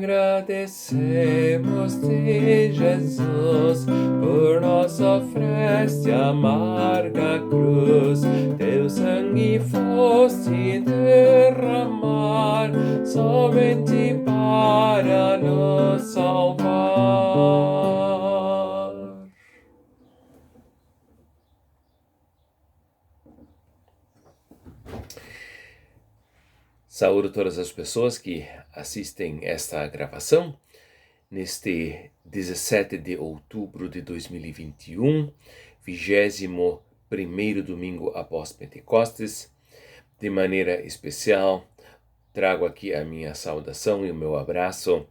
agradecemos-te, Jesus, por nós oferece a amarga cruz. Teu sangue foste derramar somente para nos salvar. Saúdo todas as pessoas que assistem esta gravação neste 17 de outubro de 2021, 21º domingo após Pentecostes. De maneira especial, trago aqui a minha saudação e o meu abraço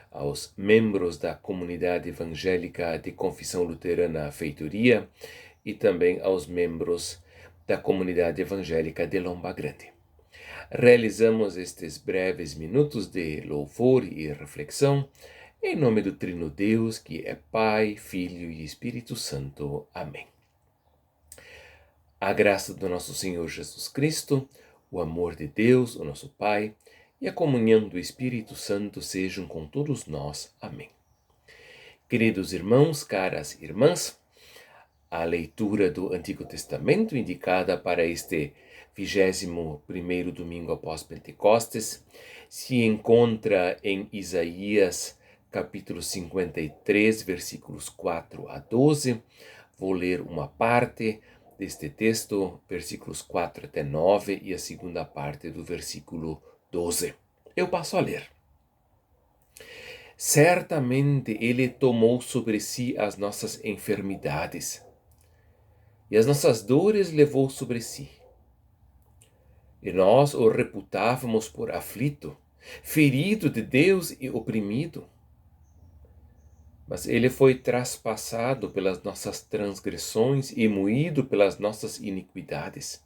aos membros da comunidade evangélica de Confissão Luterana Feitoria e também aos membros da comunidade evangélica de Lomba Grande. Realizamos estes breves minutos de louvor e reflexão em nome do Trino Deus, que é Pai, Filho e Espírito Santo. Amém. A graça do nosso Senhor Jesus Cristo, o amor de Deus, o nosso Pai, e a comunhão do Espírito Santo sejam com todos nós. Amém. Queridos irmãos, caras irmãs, a leitura do Antigo Testamento indicada para este 21º domingo após Pentecostes se encontra em Isaías capítulo 53, versículos 4 a 12. Vou ler uma parte deste texto, versículos 4 até 9, e a segunda parte do versículo 12. Eu passo a ler. Certamente ele tomou sobre si as nossas enfermidades, e as nossas dores levou sobre si. E nós o reputávamos por aflito, ferido de Deus e oprimido. Mas ele foi traspassado pelas nossas transgressões e moído pelas nossas iniquidades.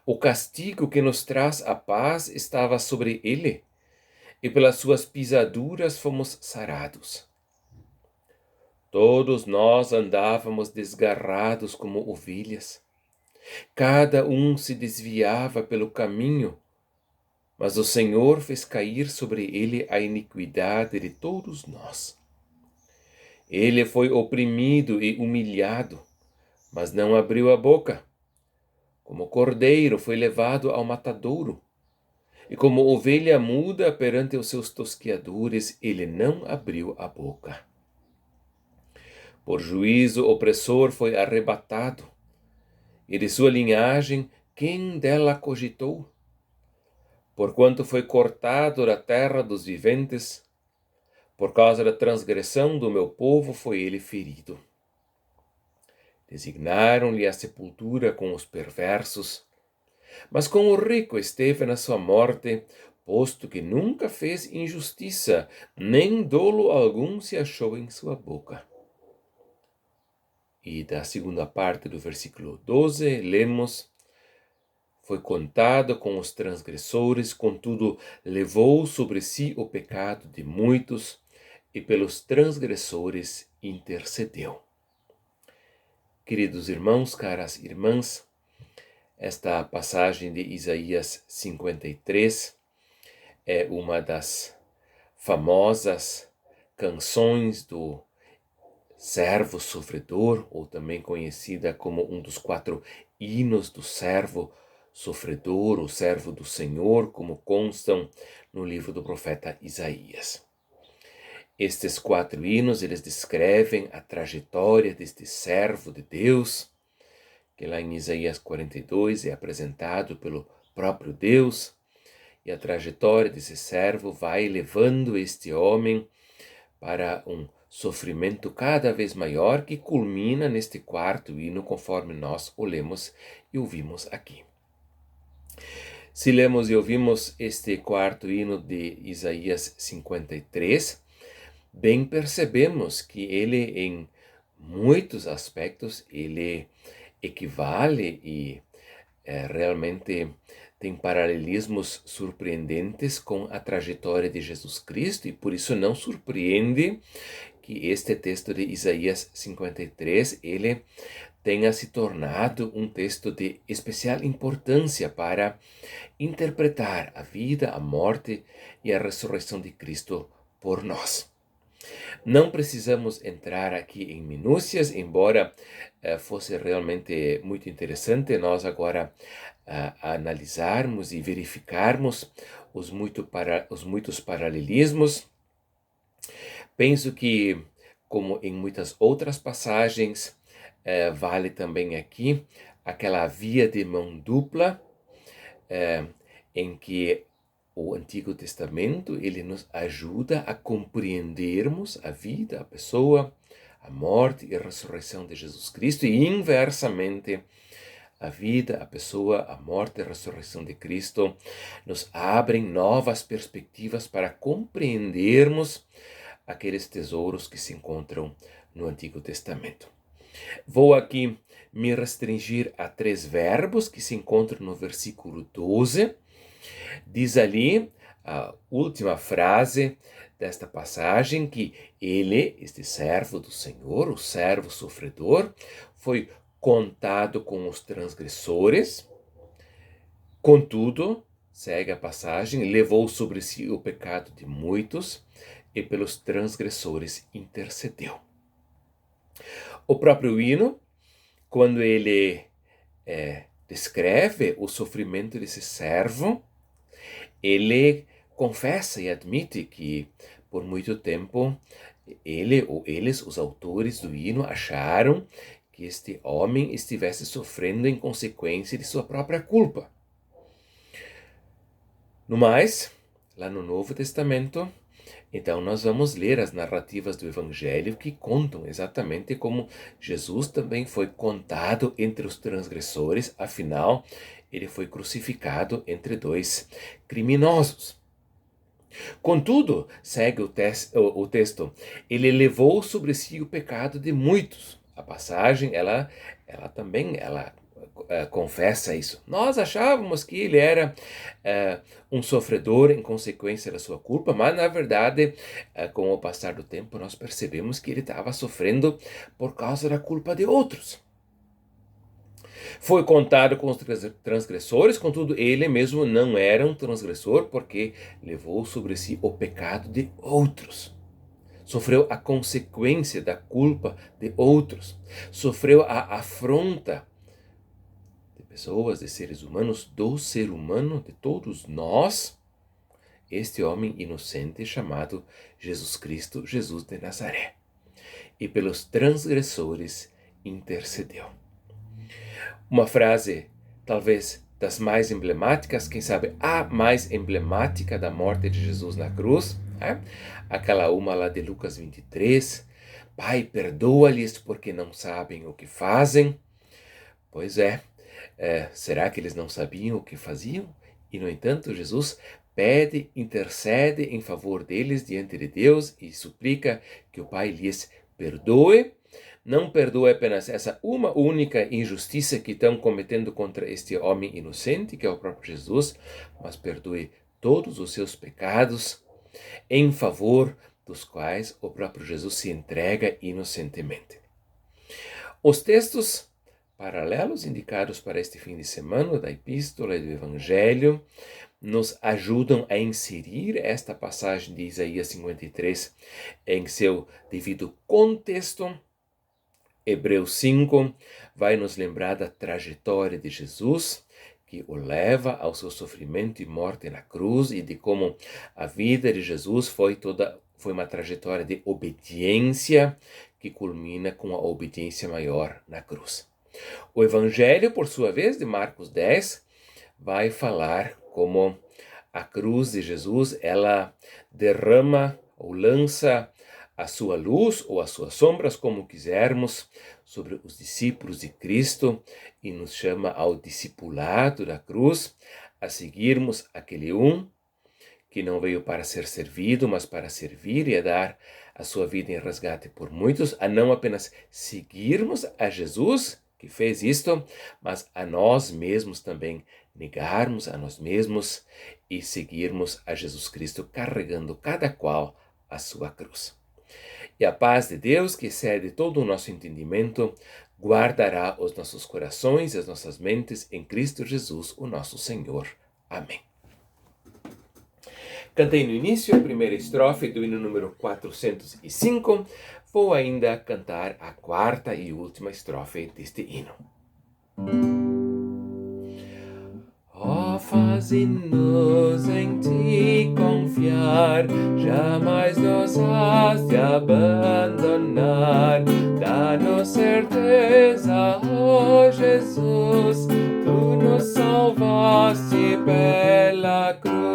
O castigo que nos traz a paz estava sobre ele, e pelas suas pisaduras fomos sarados. Todos nós andávamos desgarrados como ovelhas. Cada um se desviava pelo caminho, mas o Senhor fez cair sobre ele a iniquidade de todos nós. Ele foi oprimido e humilhado, mas não abriu a boca. Como cordeiro foi levado ao matadouro, e como ovelha muda perante os seus tosqueadores, ele não abriu a boca. Por juízo opressor foi arrebatado, e de sua linhagem, quem dela cogitou? Porquanto foi cortado da terra dos viventes, por causa da transgressão do meu povo foi ele ferido. Designaram-lhe a sepultura com os perversos, mas com o rico esteve na sua morte, posto que nunca fez injustiça, nem dolo algum se achou em sua boca. E da segunda parte do versículo 12, lemos: foi contado com os transgressores, contudo levou sobre si o pecado de muitos, e pelos transgressores intercedeu. Queridos irmãos, caras irmãs, esta passagem de Isaías 53 é uma das famosas canções do servo sofredor, ou também conhecida como um dos 4 hinos do servo sofredor, o servo do Senhor, como constam no livro do profeta Isaías. Estes 4 hinos, eles descrevem a trajetória deste servo de Deus, que lá em Isaías 42 é apresentado pelo próprio Deus, e a trajetória desse servo vai levando este homem para um sofrimento cada vez maior, que culmina neste 4º hino, conforme nós o lemos e ouvimos aqui. Se lemos e ouvimos este 4º hino de Isaías 53, bem percebemos que ele, em muitos aspectos, ele equivale e realmente tem paralelismos surpreendentes com a trajetória de Jesus Cristo, e por isso não surpreende que este texto de Isaías 53, ele tenha se tornado um texto de especial importância para interpretar a vida, a morte e a ressurreição de Cristo por nós. Não precisamos entrar aqui em minúcias, embora fosse realmente muito interessante nós agora analisarmos e verificarmos os muitos paralelismos. Penso que, como em muitas outras passagens, vale também aqui aquela via de mão dupla, em que o Antigo Testamento ele nos ajuda a compreendermos a vida, a pessoa, a morte e a ressurreição de Jesus Cristo, e inversamente, a vida, a pessoa, a morte e a ressurreição de Cristo nos abrem novas perspectivas para compreendermos aqueles tesouros que se encontram no Antigo Testamento. Vou aqui me restringir a 3 verbos que se encontram no versículo 12. Diz ali, a última frase desta passagem, que ele, este servo do Senhor, o servo sofredor, foi contado com os transgressores. Contudo, segue a passagem, levou sobre si o pecado de muitos e pelos transgressores intercedeu. O próprio hino, quando ele descreve o sofrimento desse servo, ele confessa e admite que, por muito tempo, ele ou eles, os autores do hino, acharam que este homem estivesse sofrendo em consequência de sua própria culpa. No mais, lá no Novo Testamento, então nós vamos ler as narrativas do Evangelho que contam exatamente como Jesus também foi contado entre os transgressores, afinal, ele foi crucificado entre 2 criminosos. Contudo, segue o texto, ele levou sobre si o pecado de muitos. A passagem, ela também confessa isso. Nós achávamos que ele era um sofredor em consequência da sua culpa, mas na verdade, com o passar do tempo, nós percebemos que ele estava sofrendo por causa da culpa de outros. Foi contado com os transgressores, contudo ele mesmo não era um transgressor, porque levou sobre si o pecado de outros. Sofreu a consequência da culpa de outros. Sofreu a afronta de pessoas, de seres humanos, do ser humano, de todos nós, este homem inocente chamado Jesus Cristo, Jesus de Nazaré. E pelos transgressores intercedeu. Uma frase, talvez das mais emblemáticas, quem sabe a mais emblemática da morte de Jesus na cruz, aquela uma lá de Lucas 23, Pai, perdoa-lhes porque não sabem o que fazem. Pois será que eles não sabiam o que faziam? E, no entanto, Jesus pede, intercede em favor deles diante de Deus e suplica que o Pai lhes perdoe. Não perdoe apenas essa uma única injustiça que estão cometendo contra este homem inocente, que é o próprio Jesus, mas perdoe todos os seus pecados, em favor dos quais o próprio Jesus se entrega inocentemente. Os textos paralelos indicados para este fim de semana da Epístola e do Evangelho nos ajudam a inserir esta passagem de Isaías 53 em seu devido contexto. Hebreus 5 vai nos lembrar da trajetória de Jesus, que o leva ao seu sofrimento e morte na cruz, e de como a vida de Jesus foi uma trajetória de obediência que culmina com a obediência maior na cruz. O Evangelho, por sua vez, de Marcos 10, vai falar como a cruz de Jesus, ela derrama ou lança a sua luz ou as suas sombras, como quisermos, sobre os discípulos de Cristo e nos chama ao discipulado da cruz, a seguirmos aquele que não veio para ser servido, mas para servir e a dar a sua vida em resgate por muitos, a não apenas seguirmos a Jesus, que fez isto, mas a nós mesmos também negarmos a nós mesmos e seguirmos a Jesus Cristo, carregando cada qual a sua cruz. E a paz de Deus, que excede todo o nosso entendimento, guardará os nossos corações e as nossas mentes em Cristo Jesus, o nosso Senhor. Amém. Cantei no início a primeira estrofe do hino número 405. Vou ainda cantar a quarta e última estrofe deste hino. Ó, faze-nos em ti confiar, jamais nos has de abandonar. Dá-nos certeza, ó Jesus, tu nos salvaste pela cruz.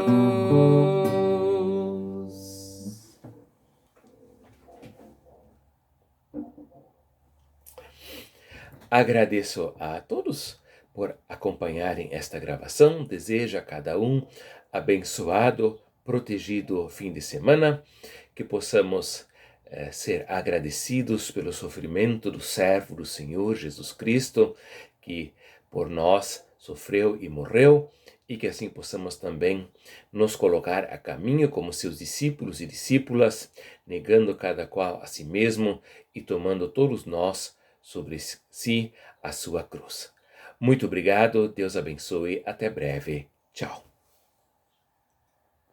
Agradeço a todos por acompanharem esta gravação. Desejo a cada um abençoado, protegido fim de semana, que possamos ser agradecidos pelo sofrimento do servo do Senhor Jesus Cristo, que por nós sofreu e morreu, e que assim possamos também nos colocar a caminho como seus discípulos e discípulas, negando cada qual a si mesmo e tomando todos nós sobre si a sua cruz. Muito obrigado, Deus abençoe, até breve, tchau.